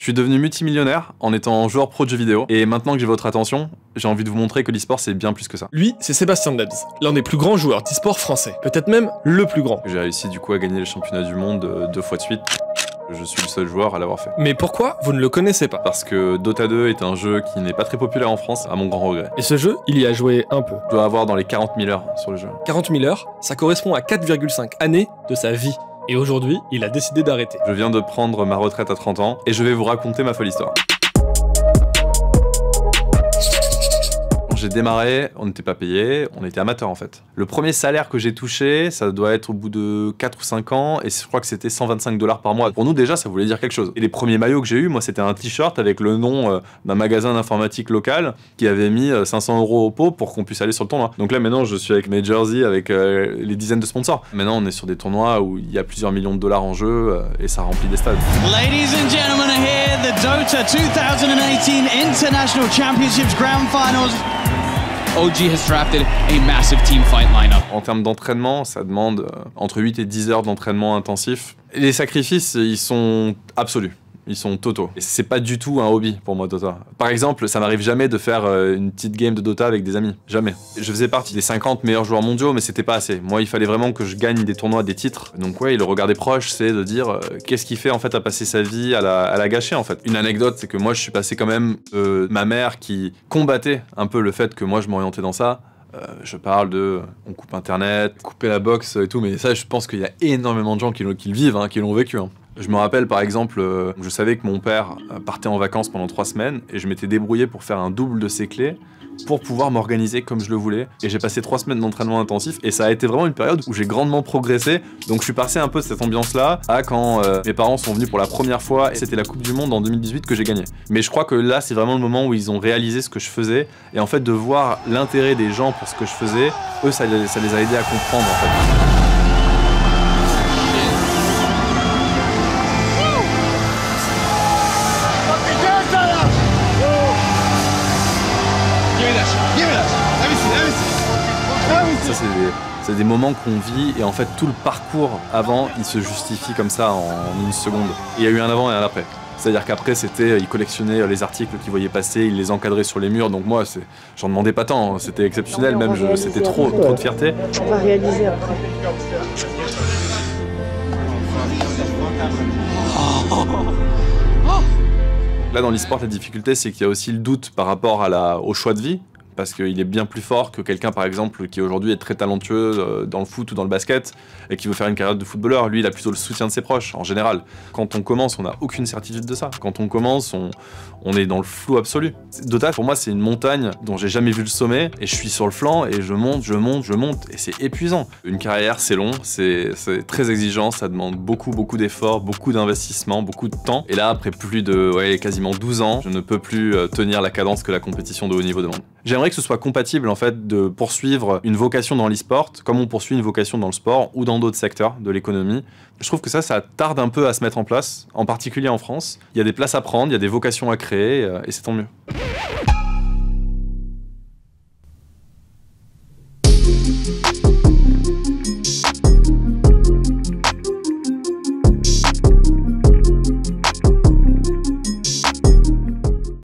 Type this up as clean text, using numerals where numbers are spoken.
Je suis devenu multimillionnaire en étant joueur pro de jeux vidéo, et maintenant que j'ai votre attention, j'ai envie de vous montrer que l'e-sport c'est bien plus que ça. Lui, c'est Sébastien Debs, l'un des plus grands joueurs d'e-sport français, peut-être même le plus grand. J'ai réussi du coup à gagner les championnats du monde 2 fois de suite. Je suis le seul joueur à l'avoir fait. Mais pourquoi vous ne le connaissez pas? Parce que Dota 2 est un jeu qui n'est pas très populaire en France, à mon grand regret. Et ce jeu, il y a joué un peu. Je dois avoir dans les 40 000 heures sur le jeu. 40 000 heures, ça correspond à 4,5 années de sa vie. Et aujourd'hui, il a décidé d'arrêter. Je viens de prendre ma retraite à 30 ans et je vais vous raconter ma folle histoire. J'ai démarré, on n'était pas payé, on était amateur en fait. Le premier salaire que j'ai touché, ça doit être au bout de 4 ou 5 ans, et je crois que c'était 125 $ par mois. Pour nous déjà, ça voulait dire quelque chose. Et les premiers maillots que j'ai eu, moi c'était un t-shirt avec le nom d'un magasin d'informatique local qui avait mis 500 € au pot pour qu'on puisse aller sur le tournoi. Donc là maintenant je suis avec mes jerseys, avec les dizaines de sponsors. Maintenant on est sur des tournois où il y a plusieurs millions de dollars en jeu et ça remplit des stades. Ladies and gentlemen, are here the Dota 2018 International Championships Grand Finals. OG has drafted a massive team fight lineup. En termes d'entraînement, ça demande entre 8 et 10 heures d'entraînement intensif. Les sacrifices, ils sont absolus. Ils sont totaux. Et c'est pas du tout un hobby pour moi, Dota. Par exemple, ça m'arrive jamais de faire une petite game de Dota avec des amis. Jamais. Je faisais partie des 50 meilleurs joueurs mondiaux, mais c'était pas assez. Moi, il fallait vraiment que je gagne des tournois, des titres. Donc ouais, le regard des proches, c'est de dire qu'est-ce qu'il fait en fait à passer sa vie à la gâcher en fait. Une anecdote, c'est que moi, je suis passé quand même ma mère qui combattait un peu le fait que moi, je m'orientais dans ça. Je parle de on coupe internet, couper la boxe et tout, mais ça, je pense qu'il y a énormément de gens qui le vivent, qui l'ont vécu. Je me rappelle par exemple, je savais que mon père partait en vacances pendant 3 semaines et je m'étais débrouillé pour faire un double de ses clés pour pouvoir m'organiser comme je le voulais. Et j'ai passé 3 semaines d'entraînement intensif et ça a été vraiment une période où j'ai grandement progressé. Donc je suis passé un peu de cette ambiance-là à quand mes parents sont venus pour la première fois et c'était la Coupe du Monde en 2018 que j'ai gagné. Mais je crois que là, c'est vraiment le moment où ils ont réalisé ce que je faisais et en fait de voir l'intérêt des gens pour ce que je faisais, eux, ça les a aidés à comprendre en fait. Ça, c'est des moments qu'on vit et en fait tout le parcours avant il se justifie comme ça en 1 seconde. Il y a eu un avant et un après. C'est-à-dire qu'après c'était, il collectionnait les articles qu'il voyait passer, il les encadrait sur les murs, donc moi j'en demandais pas tant, c'était exceptionnel, même c'était trop de fierté. On va réaliser après. Là dans l'e-sport la difficulté c'est qu'il y a aussi le doute par rapport au choix de vie. Parce qu'il est bien plus fort que quelqu'un, par exemple, qui aujourd'hui est très talentueux dans le foot ou dans le basket et qui veut faire une carrière de footballeur. Lui, il a plutôt le soutien de ses proches, en général. Quand on commence, on n'a aucune certitude de ça. Quand on commence, on est dans le flou absolu. Dota, pour moi, c'est une montagne dont j'ai jamais vu le sommet et je suis sur le flanc et je monte et c'est épuisant. Une carrière, c'est long, c'est très exigeant, ça demande beaucoup d'efforts, beaucoup d'investissement, beaucoup de temps. Et là, après plus de quasiment 12 ans, je ne peux plus tenir la cadence que la compétition de haut niveau demande. J'aimerais que ce soit compatible en fait de poursuivre une vocation dans l'e-sport comme on poursuit une vocation dans le sport ou dans d'autres secteurs de l'économie. Je trouve que ça tarde un peu à se mettre en place, en particulier en France. Il y a des places à prendre, il y a des vocations à créer et c'est tant mieux.